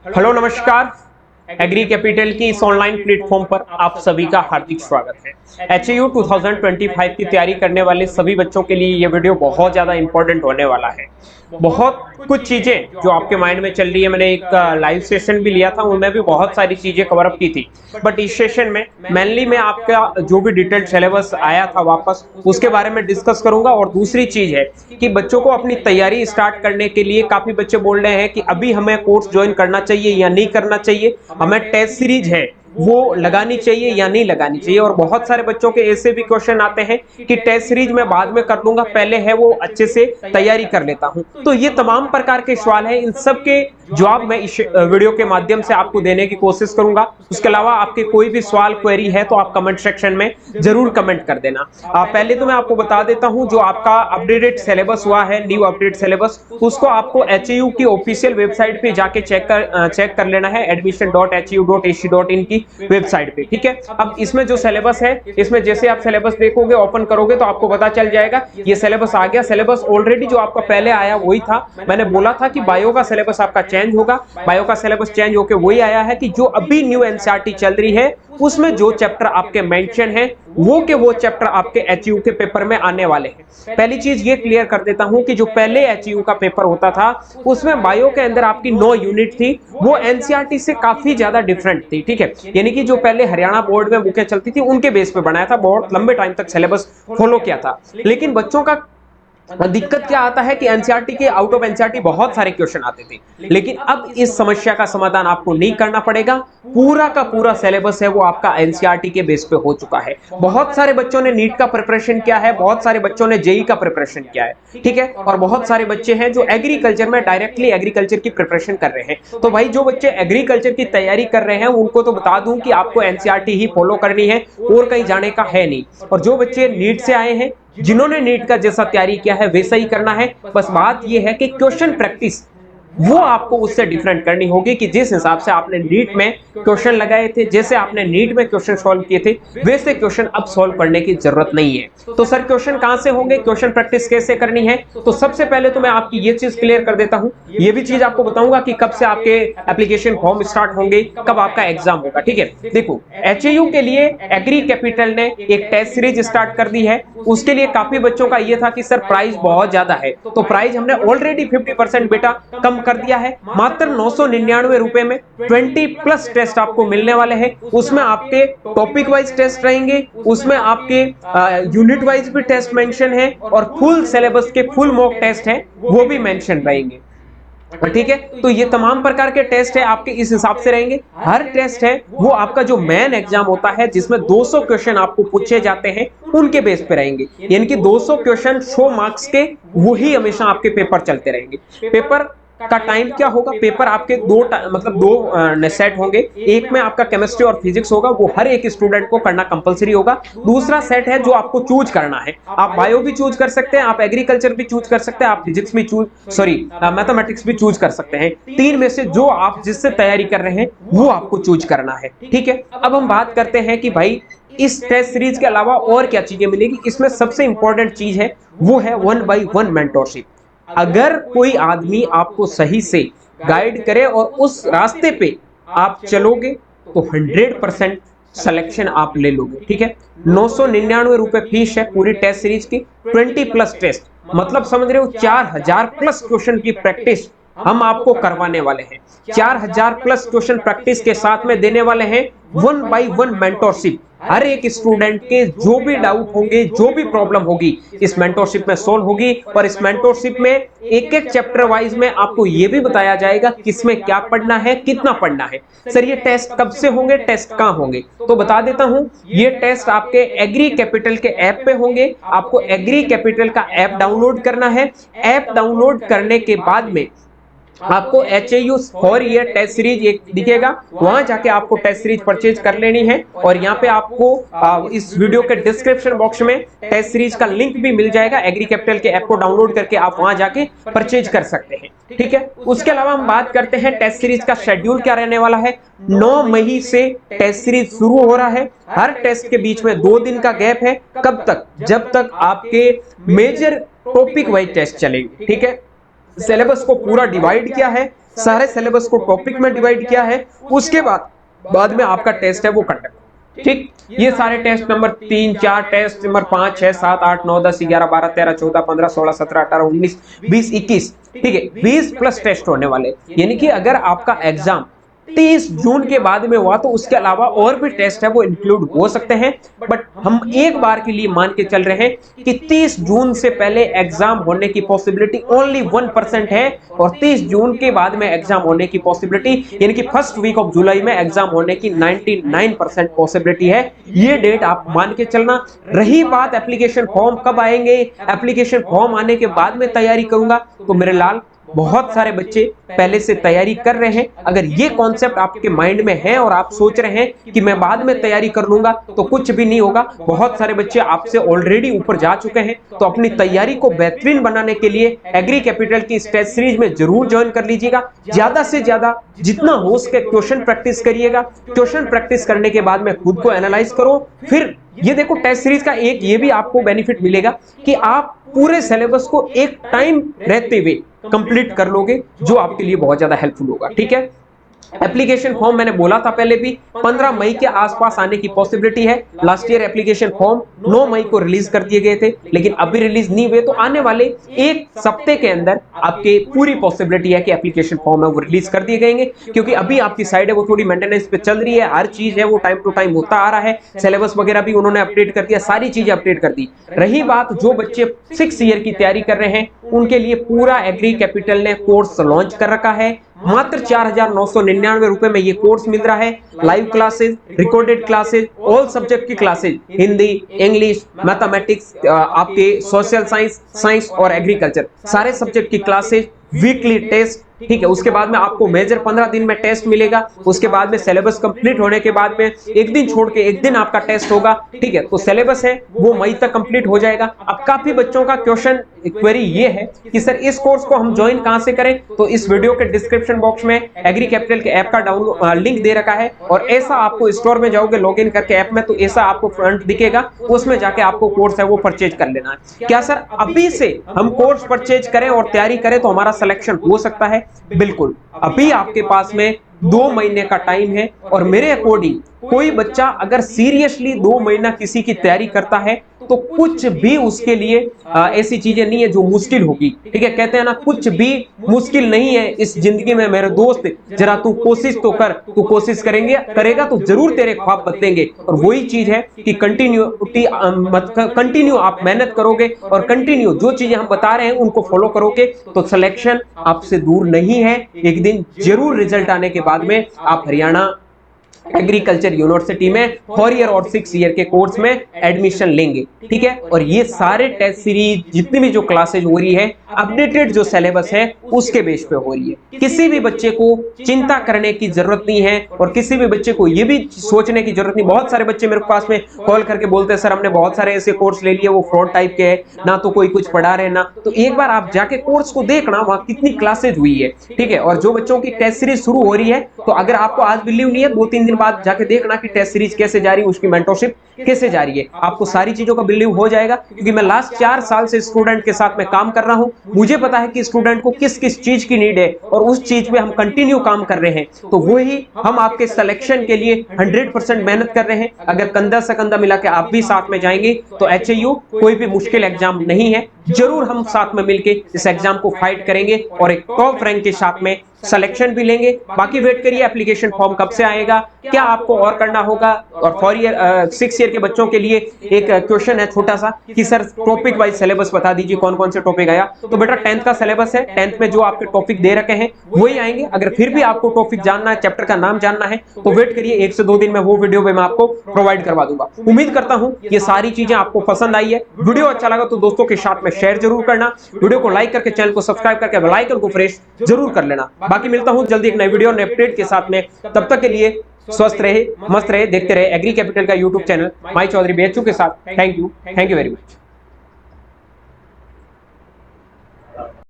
Hello नमस्कार। Agree capital की इस ऑनलाइन प्लेटफॉर्म पर आप सभी का हार्दिक स्वागत है। HAU 2025 की तैयारी करने वाले सभी बच्चों के लिए ये वीडियो बहुत ज़्यादा इंपॉर्टेंट होने वाला है। बहुत कुछ चीज़ें जो आपके माइंड में चल रही है, मैंने एक लाइव सेशन भी लिया था, उनमें भी बहुत सारी चीज़ें कवर अप की थी। बट इस सेशन में मेनली मैं आपका जो भी डिटेल्ड सिलेबस आया था वापस उसके बारे में डिस्कस करूंगा। और दूसरी चीज़ है कि बच्चों को अपनी तैयारी स्टार्ट करने के लिए काफ़ी बच्चे बोल रहे हैं कि अभी हमें कोर्स ज्वाइन करना चाहिए या नहीं करना चाहिए, हमें टेस्ट सीरीज है वो लगानी चाहिए या नहीं लगानी चाहिए। और बहुत सारे बच्चों के ऐसे भी क्वेश्चन आते हैं कि टेस्ट सीरीज मैं बाद में कर लूंगा, पहले है वो अच्छे से तैयारी कर लेता हूं। तो ये तमाम प्रकार के सवाल है, इन सब के जवाब मैं इस वीडियो के माध्यम से आपको देने की कोशिश करूंगा। उसके अलावा आपके कोई भी सवाल क्वेरी है तो आप कमेंट सेक्शन में जरूर कमेंट कर देना। पहले तो मैं आपको बता देता हूं, जो आपका अपडेटेड सिलेबस हुआ है, न्यू अपडेट सिलेबस, उसको आपको HAU की ऑफिशियल वेबसाइट पे जाके चेक कर लेना है, admission.hau.ac.in की वेबसाइट पे। ठीक है, अब इसमें जो सिलेबस है, इसमें जैसे आप सिलेबस देखोगे, ओपन करोगे तो आपको पता चल जाएगा ये सिलेबस आ गया। सिलेबस ऑलरेडी जो आपका पहले आया वही था। मैंने बोला था कि बायो का सिलेबस आपका चेंज होगा, बायो का सिलेबस चेंज होकर वही आया है कि जो अभी न्यू एनसीईआरटी चल रही है उसमें जो चैप्टर आपके मेंशन है वो चैप्टर आपके HAU के पेपर में आने वाले हैं। पहली चीज ये क्लियर कर देता हूं कि जो पहले HAU का पेपर होता था उसमें बायो के अंदर आपकी 9 यूनिट थी, वो एनसीईआरटी से काफी ज्यादा डिफरेंट थी। ठीक है, यानी कि जो पहले हरियाणा बोर्ड में बुकें चलती थी उनके बेस पे बनाया था, बहुत लंबे टाइम तक सिलेबस फॉलो किया था। लेकिन बच्चों का दिक्कत क्या आता है कि एनसीईआरटी के आउट ऑफ एनसीईआरटी बहुत सारे क्वेश्चन आते थे। लेकिन अब इस समस्या का समाधान आपको नहीं करना पड़ेगा, पूरा का पूरा सिलेबस है वो आपका एनसीईआरटी के बेस पे हो चुका है। बहुत सारे बच्चों ने नीट का प्रिपरेशन किया है, बहुत सारे बच्चों ने जेई का प्रिपरेशन किया है। ठीक है, और बहुत सारे बच्चे हैं जो एग्रीकल्चर में डायरेक्टली एग्रीकल्चर की प्रिपरेशन कर रहे हैं। तो भाई जो बच्चे एग्रीकल्चर की तैयारी कर रहे हैं उनको तो बता दूं कि आपको एनसीईआरटी ही फॉलो करनी है और कहीं जाने का है नहीं। और जो बच्चे नीट से आए हैं, जिन्होंने नीट का जैसा तैयारी किया है वैसा ही करना है। बस बात यह है कि क्वेश्चन प्रैक्टिस वो आपको उससे डिफरेंट करनी होगी कि जिस हिसाब से आपने नीट में क्वेश्चन लगाए थे, जैसे आपने नीट में क्वेश्चन सॉल्व किए थे, वैसे क्वेश्चन अब सॉल्व करने की जरूरत नहीं है। तो सर क्वेश्चन कहां से होंगे, क्वेश्चन प्रैक्टिस कैसे करनी है? तो सबसे पहले तो मैं आपकी ये चीज क्लियर कर देता हूं, ये भी चीज आपको बताऊंगा कि कब से आपके एप्लीकेशन फॉर्म स्टार्ट होंगे, कब आपका एग्जाम होगा। ठीक है, देखो HAU के लिए एग्री कैपिटल ने एक टेस्ट सीरीज स्टार्ट कर दी है। उसके लिए काफी बच्चों का ये था कि सर प्राइस बहुत ज्यादा है, तो प्राइस हमने ऑलरेडी 50% बेटा कम कर दिया है। मात्र 999 रुपए में 20+ टेस्ट आपको मिलने वाले हैं। उसमें आपके टॉपिक वाइज टेस्ट रहेंगे, उसमें आपके यूनिट वाइज भी टेस्ट मेंशन है, और फुल सिलेबस के फुल मॉक टेस्ट है वो भी मेंशन रहेंगे। ठीक है, तो ये तमाम प्रकार के टेस्ट है आपके इस हिसाब से रहेंगे। हर टेस्ट है वो आपका जो मेन एग्जाम होता है जिसमें 200 क्वेश्चन आपको पूछे जाते हैं उनके बेस पे रहेंगे। यानी कि 200 क्वेश्चन 100 मार्क्स के, वही हमेशा आपके पेपर चलते रहेंगे। पेपर का टाइम क्या होगा, पेपर आपके दो सेट होंगे। एक में आपका केमिस्ट्री और फिजिक्स होगा, वो हर एक स्टूडेंट को करना कंपलसरी होगा। दूसरा सेट है जो आपको चूज करना है, आप बायो भी चूज कर सकते हैं, आप एग्रीकल्चर भी चूज कर सकते हैं, आप फिजिक्स भी मैथमेटिक्स भी चूज कर सकते हैं। तीन में से जो आप जिससे तैयारी कर रहे हैं वो आपको चूज करना है। ठीक है, अब हम बात करते हैं कि भाई इस टेस्ट सीरीज के अलावा और क्या चीजें मिलेगी। इसमें सबसे इंपॉर्टेंट चीज है वो है 1-by-1 मेंटोरशिप। अगर कोई आदमी आपको सही से गाइड करे और उस रास्ते पे आप चलोगे तो 100% सिलेक्शन आप ले लोगे। ठीक है, 999 रुपए फीस है पूरी टेस्ट सीरीज की, 20+ टेस्ट, मतलब समझ रहे हो 4000+ क्वेश्चन की प्रैक्टिस हम आपको करवाने वाले हैं। 4000+ क्वेश्चन प्रैक्टिस के साथ में देने वाले हैं 1-by-1 मेंटोरशिप। हर एक स्टूडेंट के जो भी डाउट होंगे, जो भी प्रॉब्लम होगी, इस मेंटोरशिप में सोल्व होगी। और इस मेंटोरशिप में एक एक चैप्टर वाइज में आपको यह भी बताया जाएगा किसमें क्या पढ़ना है, कितना पढ़ना है। सर ये टेस्ट कब से होंगे, टेस्ट कहां होंगे, तो बता देता हूं, ये टेस्ट आपके एग्री कैपिटल के ऐप पे होंगे। आपको एग्री कैपिटल का ऐप डाउनलोड करना है। ऐप डाउनलोड करने के बाद में आपको HAU for year test series एक दिखेगा, वहां जाके आपको टेस्ट सीरीज परचेज कर लेनी है। और यहाँ पे आपको इस वीडियो के डिस्क्रिप्शन बॉक्स में टेस्ट सीरीज का लिंक भी मिल जाएगा। एग्री कैपिटल के ऐप को डाउनलोड करके आप वहां जाके परचेज कर सकते हैं। ठीक है, उसके अलावा हम बात करते हैं टेस्ट सीरीज का शेड्यूल क्या रहने वाला है। 9 मई से टेस्ट सीरीज शुरू हो रहा है। हर टेस्ट के बीच में 2 दिन का गैप है। कब तक, जब तक आपके मेजर टॉपिक वाइज टेस्ट चलेंगे। ठीक है, सिलेबस को पूरा डिवाइड किया है, सारे सिलेबस को टॉपिक में डिवाइड किया है, उसके बाद में आपका टेस्ट है वो कंडक्ट। ठीक, ये सारे टेस्ट नंबर 3, 4 टेस्ट नंबर 5, 6, 7, 8, 9, 10, 11, 12, 13, 14, 15, 16, 17, 18, 19, 20, 21, ठीक है, 20 प्लस टेस्ट होने वाले। यानी कि अगर आपका एग्जाम 30 जून के बाद में हुआ तो उसके अलावा और भी टेस्ट है वो इंक्लूड हो सकते हैं, बट हम एक बार के लिए मान के चल रहे हैं कि 30 जून से पहले एग्जाम होने की पॉसिबिलिटी ओनली 1% है, और 30 जून के बाद में एग्जाम होने की पॉसिबिलिटी यानी कि फर्स्ट वीक ऑफ जुलाई में एग्जाम होने की 99% पॉसिबिलिटी है। ये डेट आप मान के चलना। रही बात एप्लीकेशन फॉर्म कब आएंगे, एप्लीकेशन फॉर्म आने के बाद में तैयारी करूंगा, तो मेरे लाल बहुत सारे बच्चे पहले से तैयारी कर रहे हैं। अगर ये कॉन्सेप्ट आपके माइंड में है और आप सोच रहे हैं कि मैं बाद में तैयारी कर लूंगा, तो कुछ भी नहीं होगा। बहुत सारे बच्चे आपसे ऑलरेडी ऊपर जा चुके हैं। तो अपनी तैयारी को बेहतरीन बनाने के लिए एग्री कैपिटल की टेस्ट सीरीज में जरूर ज्वाइन कर लीजिएगा। ज्यादा से ज्यादा जितना हो सके क्वेश्चन प्रैक्टिस करिएगा। क्वेश्चन प्रैक्टिस करने के बाद में खुद को एनालाइज करो। फिर ये देखो, टेस्ट सीरीज का एक ये भी आपको बेनिफिट मिलेगा कि आप पूरे सिलेबस को एक टाइम रहते हुए कंप्लीट कर लोगे, जो आपके लिए बहुत ज्यादा हेल्पफुल होगा। ठीक है, एप्लीकेशन फॉर्म मैंने बोला था पहले भी 15 मई के आसपास आने की पॉसिबिलिटी है। लास्ट ईयर एप्लीकेशन फॉर्म 9 मई को रिलीज कर दिए गए थे, लेकिन अभी रिलीज नहीं हुए। तो आने वाले एक सप्ते के अंदर आपके पूरी पॉसिबिलिटी है कि एप्लीकेशन फॉर्म है वो रिलीज कर दिए जाएंगे, क्योंकि अभी आपकी साइड है वो थोड़ी मेंटेनेंस पे चल रही है। हर चीज है वो टाइम टू टाइम होता आ रहा है। सिलेबस वगैरह भी उन्होंने अपडेट कर दिया, सारी चीजें अपडेट कर दी। रही बात जो बच्चे 6 ईयर की तैयारी कर रहे हैं, उनके लिए पूरा एग्री कैपिटल ने कोर्स लॉन्च कर रखा है। मात्र 4,999 रुपए में ये कोर्स मिल रहा है। Live classes, recorded classes, all subject की क्लासेस, हिंदी, इंग्लिश, मैथमेटिक्स, आपके सोशल साइंस, साइंस और एग्रीकल्चर, सारे सब्जेक्ट की क्लासेस, वीकली टेस्ट। ठीक है, उसके बाद में आपको मेजर 15 दिन में टेस्ट मिलेगा। उसके बाद में सिलेबस कंप्लीट होने के बाद में एक दिन छोड़ के एक दिन आपका टेस्ट होगा। ठीक है, तो सिलेबस है वो मई तक कंप्लीट हो जाएगा। अब काफी बच्चों का क्वेश्चन क्वेरी ये है कि सर इस कोर्स को हम ज्वाइन कहां से करें, तो इस वीडियो के डिस्क्रिप्शन बॉक्स में एग्री कैपिटल के ऐप का डाउनलोड लिंक दे रखा है, और ऐसा आपको स्टोर में जाओगे लॉगिन करके ऐप में, तो ऐसा आपको फ्रंट दिखेगा, उसमें जाके आपको कोर्स है वो परचेज कर लेना है। क्या सर अभी से हम कोर्स परचेज करें और तैयारी करें तो हमारा सिलेक्शन हो सकता है? बिल्कुल, अभी आपके पास में 2 महीने का टाइम है, और मेरे अकॉर्डिंग कोई बच्चा अगर सीरियसली 2 महीना किसी की तैयारी करता है तो कुछ भी उसके लिए ऐसी चीजें नहीं है जो मुश्किल होगी। ठीक है, कहते हैं ना, कुछ भी मुश्किल नहीं है इस जिंदगी में मेरे दोस्त, जरा तू कोशिश तो कर। तू कोशिश करेगा तो जरूर तेरे ख्वाब बदलेंगे। और वही चीज है कि कंटिन्यू आप मेहनत करोगे और कंटिन्यू जो चीजें हम बता रहे हैं उनको फॉलो करोगे, तो सिलेक्शन आपसे दूर नहीं है। एक दिन जरूर रिजल्ट आने के बाद में आप हरियाणा एग्रीकल्चर यूनिवर्सिटी में 4 ईयर और 6 ईयर के कोर्स में एडमिशन लेंगे। ठीक है, और ये सारे टेस्ट सीरीज जितनी भी जो क्लासेज हो रही है, अपडेटेड जो सिलेबस है उसके बेस पे हो रही है। किसी भी बच्चे को चिंता करने की जरूरत नहीं है, और किसी भी बच्चे को ये भी सोचने की जरूरत नहीं। बहुत सारे बच्चे मेरे पास में कॉल करके बोलते हैं सर हमने बहुत सारे ऐसे कोर्स ले लिए वो फ्रॉड टाइप के हैं, ना तो कोई कुछ पढ़ा रहे ना। तो एक बार आप जाके कोर्स को देखना, वहां कितनी क्लासेज हुई है। ठीक है, और जो बच्चों की टेस्ट सीरीज शुरू हो रही है, तो अगर आपको आज बिलीव नहीं है, 2-3 दिन बाद जाके देखना कि टेस्ट सीरीज कैसे जा रही है, उसकी मेंटरशिप कैसे जा रही है, आपको सारी चीजों का बिलीव हो जाएगा। क्योंकि मैं लास्ट 4 साल से स्टूडेंट के साथ में काम कर रहा हूं, मुझे पता है कि स्टूडेंट को किस किस चीज की नीड है, और उस चीज पे हम कंटिन्यू काम कर रहे हैं। तो वही हम आपके सिलेक्शन के लिए 100% मेहनत कर रहे हैं। अगर कंधा से कंधा मिला के आप भी साथ में जाएंगे तो HAU कोई भी मुश्किल एग्जाम नहीं है। जरूर हम साथ में मिलके इस एग्जाम को फाइट करेंगे और एक टॉप रैंक के साथ में सिलेक्शन भी लेंगे। बाकी वेट करिए एप्लीकेशन फॉर्म कब से आएगा, क्या आपको और करना होगा। और 6 ईयर के बच्चों के लिए एक क्वेश्चन है छोटा सा कि सर टॉपिक वाइज सिलेबस बता दीजिए कौन कौन से टॉपिक आया। तो बेटा 10th का सिलेबस है, 10th में जो आपके टॉपिक दे रखे हैं वही आएंगे। अगर फिर भी आपको टॉपिक जानना है, चैप्टर का नाम जानना है, तो वेट करिए 1 से 2 दिन में वो वीडियो मैं आपको प्रोवाइड करवा दूंगा। उम्मीद करता हूं ये सारी चीजें आपको पसंद आई है। वीडियो अच्छा लगा तो दोस्तों के साथ में शेयर जरूर करना, वीडियो को लाइक करके चैनल को सब्सक्राइब करके बेल आइकन को प्रेस जरूर कर लेना। बाकी मिलता हूं जल्दी एक नई वीडियो नए अपडेट के साथ में। तब तक के लिए स्वस्थ रहे, मस्त रहे, देखते रहे एग्री कैपिटल का यूट्यूब चैनल माई चौधरी BHU के साथ। Thank you very much.